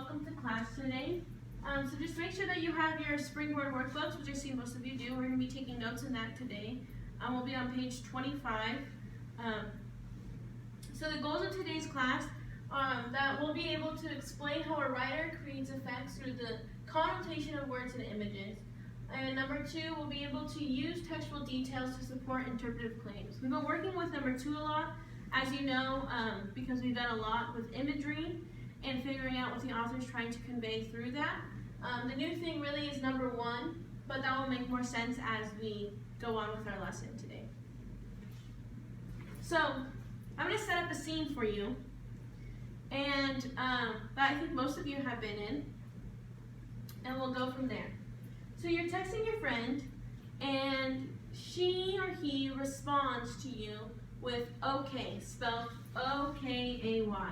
welcome to class today. So just make sure that you have your springboard workbooks, which I see most of you do. We're going to be taking notes in that today. We'll be on page 25. So the goals of today's class, that we'll be able to explain how a writer creates effects through the connotation of words and images. And number 2, we'll be able to use textual details to support interpretive claims. We've been working with number 2 a lot, as you know, because we've done a lot with imagery and figuring out what the author's trying to convey through that. The new thing really is number 1, but that will make more sense as we go on with our lesson today. So, I'm going to set up a scene for you, and that I think most of you have been in, and we'll go from there. So you're texting your friend, and she or he responds to you with okay, spelled O-K-A-Y.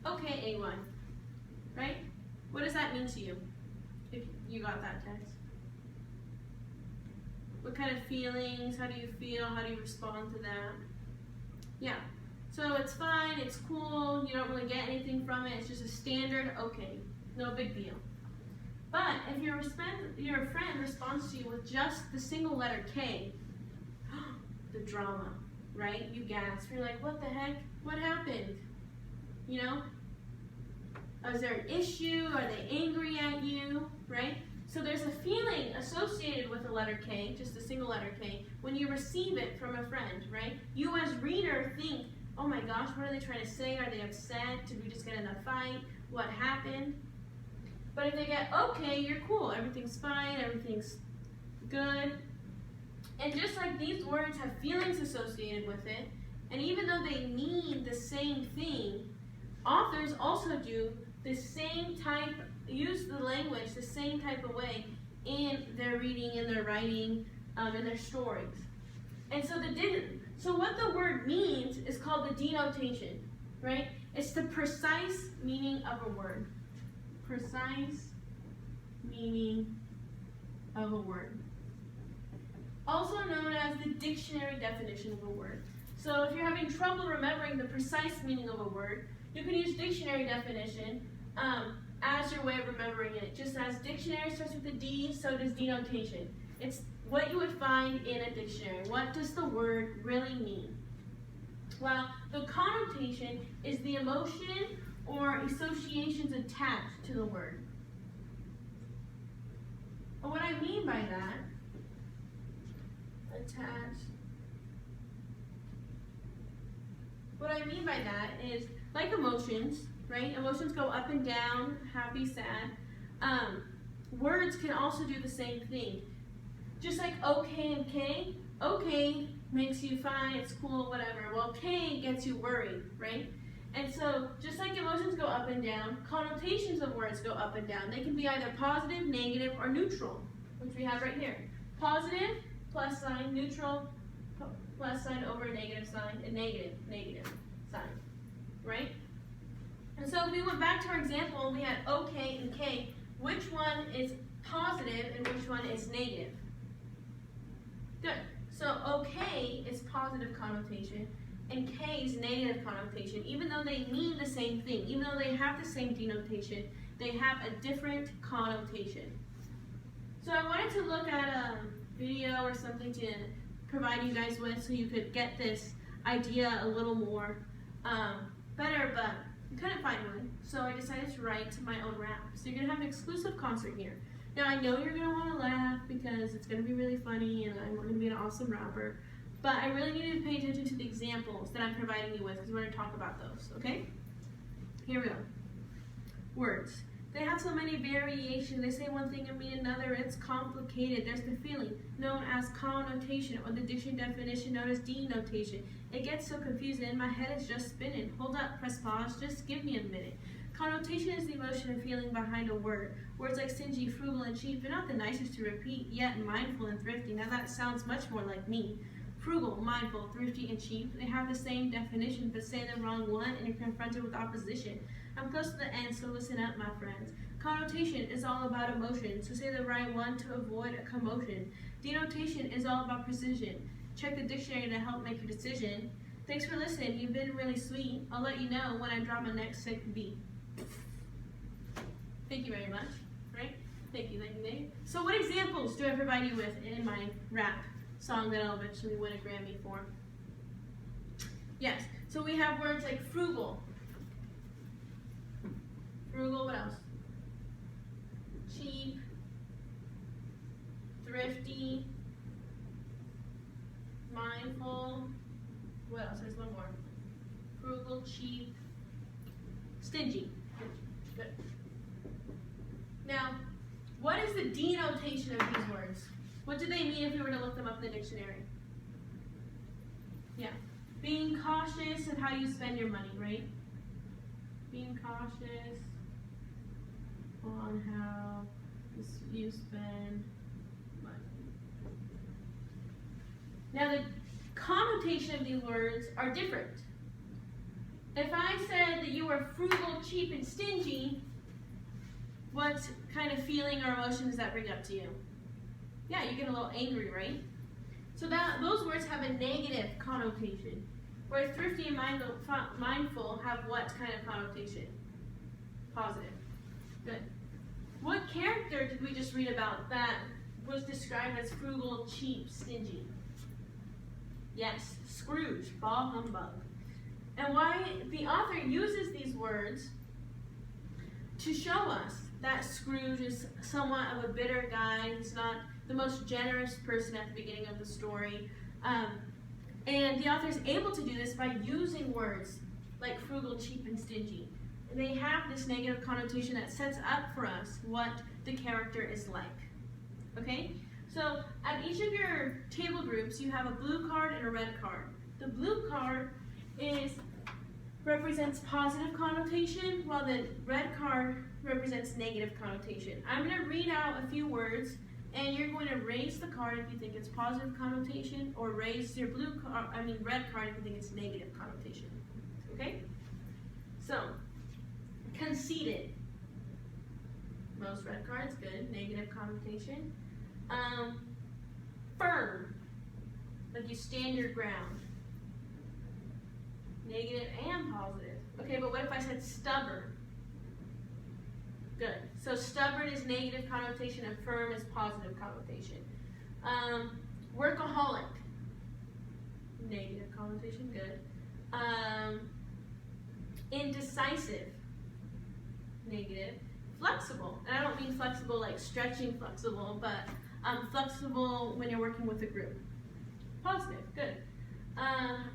O-K-A-Y, right? What does that mean to you, if you got that text? What kind of feelings, how do you feel, how do you respond to that? Yeah, so it's fine, it's cool, you don't really get anything from it, it's just a standard okay, no big deal. But if your friend responds to you with just the single letter K, the drama, right? You gasp, you're like, what the heck, what happened? You know? Is there an issue? Are they angry at you? Right? So there's a feeling associated with the letter K, just a single letter K, when you receive it from a friend, right? You as reader think, oh my gosh, what are they trying to say? Are they upset? Did we just get in a fight? What happened? But if they get okay, you're cool. Everything's fine. Everything's good. And just like these words have feelings associated with it, and even though they mean the same thing, authors also do the same type, use the language the same type of way in their reading, in their writing, in their stories. And so what the word means is called the denotation, right? It's the precise meaning of a word. Precise meaning of a word. Also known as the dictionary definition of a word. So if you're having trouble remembering the precise meaning of a word, you can use dictionary definition as your way of remembering it. Just as dictionary starts with a D, so does denotation. It's what you would find in a dictionary. What does the word really mean? Well, the connotation is the emotion or associations attached to the word. And what I mean by that, what I mean by that is, like emotions, right? Emotions go up and down, happy, sad. Words can also do the same thing. Just like okay and K, okay makes you fine, it's cool, whatever. Well, K gets you worried, right? And so, just like emotions go up and down, connotations of words go up and down. They can be either positive, negative, or neutral, which we have right here. Positive, plus sign, neutral, plus sign over a negative sign, and negative, negative sign, right? And so if we went back to our example, we had OK and K. Which one is positive and which one is negative? Good. So OK is positive connotation, and K is negative connotation. Even though they mean the same thing, even though they have the same denotation, they have a different connotation. So I wanted to look at a video or something to provide you guys with so you could get this idea a little more better, but I couldn't find one. So I decided to write my own rap. So you're going to have an exclusive concert here. Now I know you're going to want to laugh because it's going to be really funny and I'm going to be an awesome rapper. But I really need you to pay attention to the examples that I'm providing you with because we're going to talk about those, okay? Here we go. Words. They have so many variations. They say one thing and mean another. It's complicated. There's the feeling known as connotation, or the dictionary definition known as denotation. It gets so confusing and my head is just spinning. Hold up, press pause, just give me a minute. Connotation is the emotion and feeling behind a word. Words like stingy, frugal, and cheap are not the nicest to repeat, yet mindful and thrifty. Now that sounds much more like me. Frugal, mindful, thrifty, and cheap, they have the same definition, but say the wrong one and you're confronted with opposition. I'm close to the end, so listen up, my friends. Connotation is all about emotion, so say the right one to avoid a commotion. Denotation is all about precision. Check the dictionary to help make your decision. Thanks for listening. You've been really sweet. I'll let you know when I draw my next sick beat. Thank you very much. Right? Thank you, thank you, thank you. So what examples do I provide you with in my rap song that I'll eventually win a Grammy for? Yes. So we have words like frugal. Frugal, what else? Cheap. Thrifty. Mindful. What else? There's one more. Frugal, cheap, stingy. Good. Now, what is the denotation of these words? What do they mean if we were to look them up in the dictionary? Yeah. Being cautious of how you spend your money, right? Being cautious on how you spend money. Now, the connotation of these words are different. If I said that you were frugal, cheap, and stingy, what kind of feeling or emotion does that bring up to you? Yeah, you get a little angry, right? So those words have a negative connotation. Whereas thrifty and mindful have what kind of connotation? Positive. Good. What character did we just read about that was described as frugal, cheap, stingy? Yes, Scrooge, bah humbug. And why the author uses these words to show us that Scrooge is somewhat of a bitter guy. He's not the most generous person at the beginning of the story. And the author is able to do this by using words like frugal, cheap, and stingy. And they have this negative connotation that sets up for us what the character is like. Okay? So at each of your table groups, you have a blue card and a red card. The blue card represents positive connotation, while the red card represents negative connotation. I'm going to read out a few words, and you're going to raise the card if you think it's positive connotation, or raise your red card if you think it's negative connotation. Okay? So, conceited. Most red cards, good. Negative connotation. Firm. Like you stand your ground. Negative and positive. Okay, but what if I said stubborn? Good. So stubborn is negative connotation and firm is positive connotation. Workaholic. Negative connotation, good. Indecisive. Negative. Flexible. And I don't mean flexible like stretching flexible, but flexible when you're working with a group. Positive, good.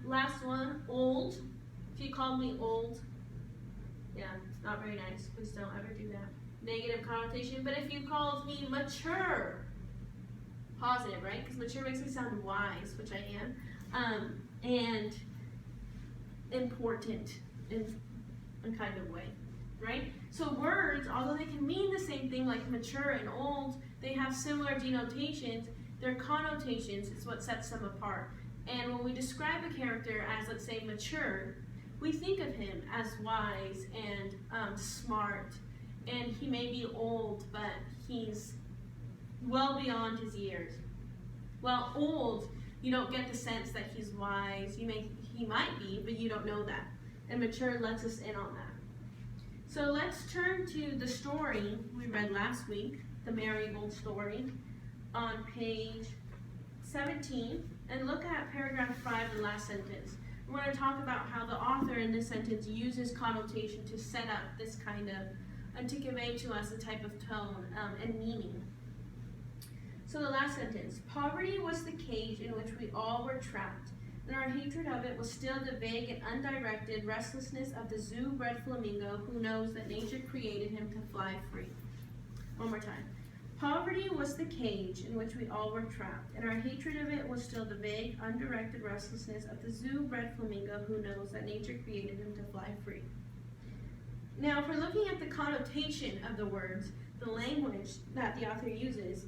Last one, old. If you call me old, yeah, not very nice. Please don't ever do that. Negative connotation. But if you called me mature, positive, right? Because mature makes me sound wise, which I am, and important in a kind of way, right? So words, although they can mean the same thing, like mature and old, they have similar denotations. Their connotations is what sets them apart. And when we describe a character as, let's say, mature, we think of him as wise and smart. And he may be old, but he's well beyond his years. Well, old, you don't get the sense that he's wise. He might be, but you don't know that. And mature lets us in on that. So let's turn to the story we read last week, the Marigold story, on page 17, and look at paragraph 5, the last sentence. We're going to talk about how the author in this sentence uses connotation to set up this kind of, and to convey to us a type of tone and meaning. So the last sentence, poverty was the cage in which we all were trapped, and our hatred of it was still the vague and undirected restlessness of the zoo-bred flamingo who knows that nature created him to fly free. One more time. Poverty was the cage in which we all were trapped, and our hatred of it was still the vague, undirected restlessness of the zoo-bred flamingo who knows that nature created him to fly free. Now, if we're looking at the connotation of the words, the language that the author uses,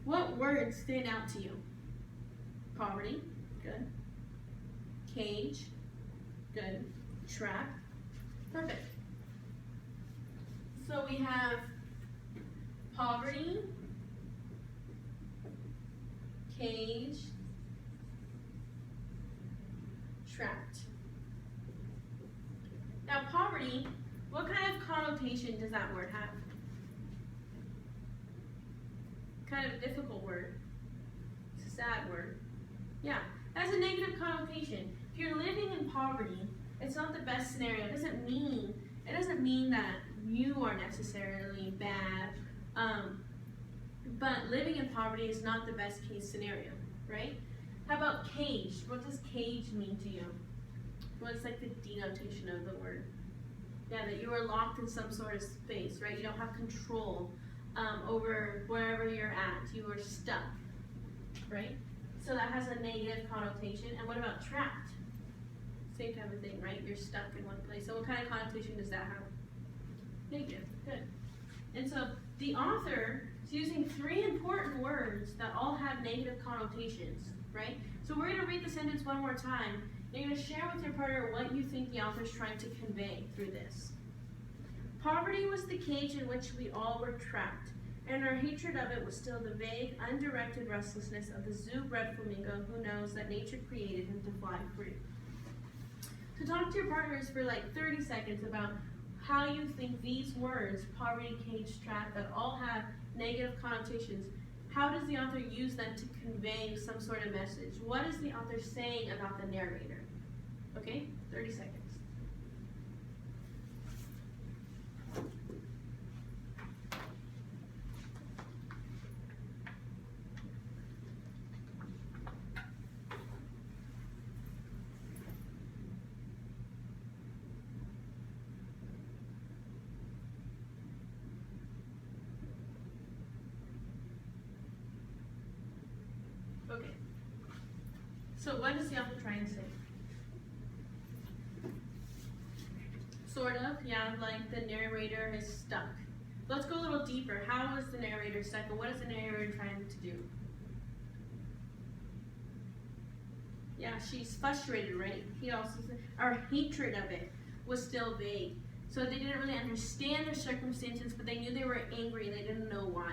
what words stand out to you? Poverty, good. Cage, good. Trap, perfect. So we have poverty, cage, trapped. Now poverty, what kind of connotation does that word have? Kind of a difficult word. It's a sad word. Yeah, it has a negative connotation. If you're living in poverty, it's not the best scenario. It doesn't mean that you are necessarily bad, but living in poverty is not the best case scenario, right? How about caged? What does caged mean to you? What's like the denotation of the word? Yeah, that you are locked in some sort of space, right? You don't have control over wherever you're at. You are stuck, right? So that has a negative connotation. And what about trapped? Same type of thing, right? You're stuck in one place. So what kind of connotation does that have? Negative. Good. And so the author is using 3 important words that all have negative connotations, right? So we're going to read the sentence one more time. And you're going to share with your partner what you think the author is trying to convey through this. Poverty was the cage in which we all were trapped, and our hatred of it was still the vague, undirected restlessness of the zoo-bred flamingo who knows that nature created him to fly free. So talk to your partners for like 30 seconds about how you think these words, poverty, cage, trap, that all have negative connotations, how does the author use them to convey some sort of message? What is the author saying about the narrator? Okay, 30 seconds. Okay. So what is the author trying to say? Sort of, yeah, like the narrator is stuck. Let's go a little deeper. How is the narrator stuck, and what is the narrator trying to do? Yeah, she's frustrated, right? He also said, our hatred of it was still vague. So they didn't really understand their circumstances, but they knew they were angry and they didn't know why.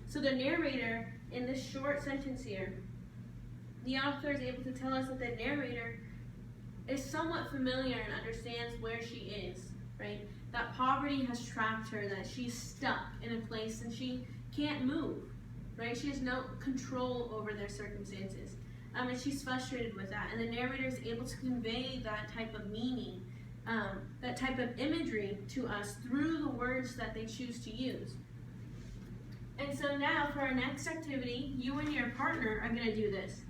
So the narrator, in this short sentence here, the author is able to tell us that the narrator is somewhat familiar and understands where she is, right? That poverty has trapped her, that she's stuck in a place and she can't move, right? She has no control over their circumstances. And she's frustrated with that. And the narrator is able to convey that type of meaning, that type of imagery to us through the words that they choose to use. And so now for our next activity, you and your partner are going to do this.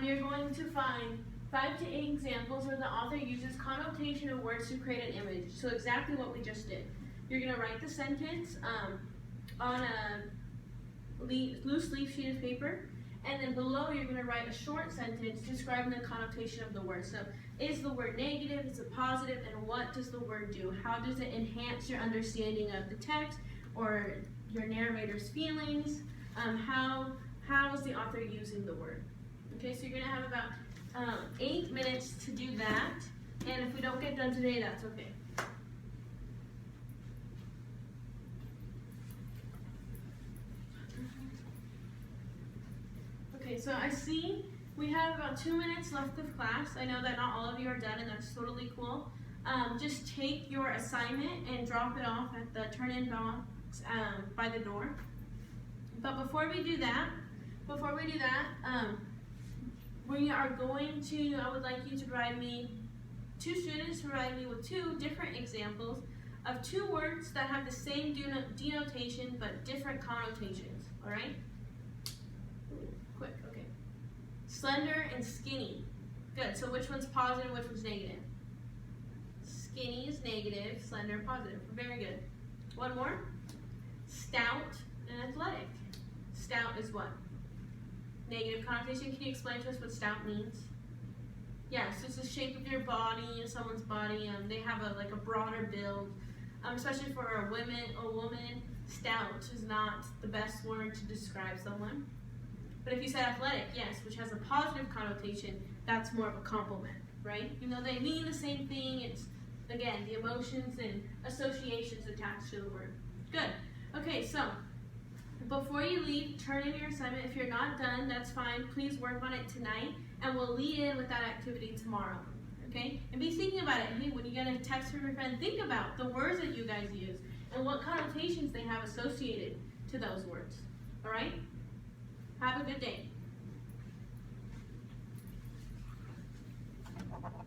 You're going to find 5 to 8 examples where the author uses connotation of words to create an image. So exactly what we just did. You're going to write the sentence on a loose leaf sheet of paper, and then below you're going to write a short sentence describing the connotation of the word. So is the word negative, is it positive, and what does the word do? How does it enhance your understanding of the text or your narrator's feelings? How is the author using the word? Okay, so you're going to have about 8 minutes to do that, and if we don't get done today, that's okay. Okay, so I see we have about 2 minutes left of class. I know that not all of you are done, and that's totally cool. Just take your assignment and drop it off at the turn-in box by the door. But before we do that, we are going to, I would like you to provide me, 2 students provide me with 2 different examples of 2 words that have the same denotation but different connotations, all right? Quick, okay. Slender and skinny. Good, so which one's positive, which one's negative? Skinny is negative, slender positive. Very good. One more. Stout and athletic. Stout is what? Negative connotation. Can you explain to us what stout means? Yes, it's the shape of your body, someone's body. They have a broader build. Especially for a woman, stout is not the best word to describe someone. But if you said athletic, yes, which has a positive connotation, that's more of a compliment, right? Even though they mean the same thing, it's, again, the emotions and associations attached to the word. Good. Okay, so before you leave, turn in your assignment. If you're not done, that's fine. Please work on it tonight, and we'll lead in with that activity tomorrow. Okay? And be thinking about it. Hey, when you're going to text from your friend, think about the words that you guys use and what connotations they have associated to those words. All right? Have a good day.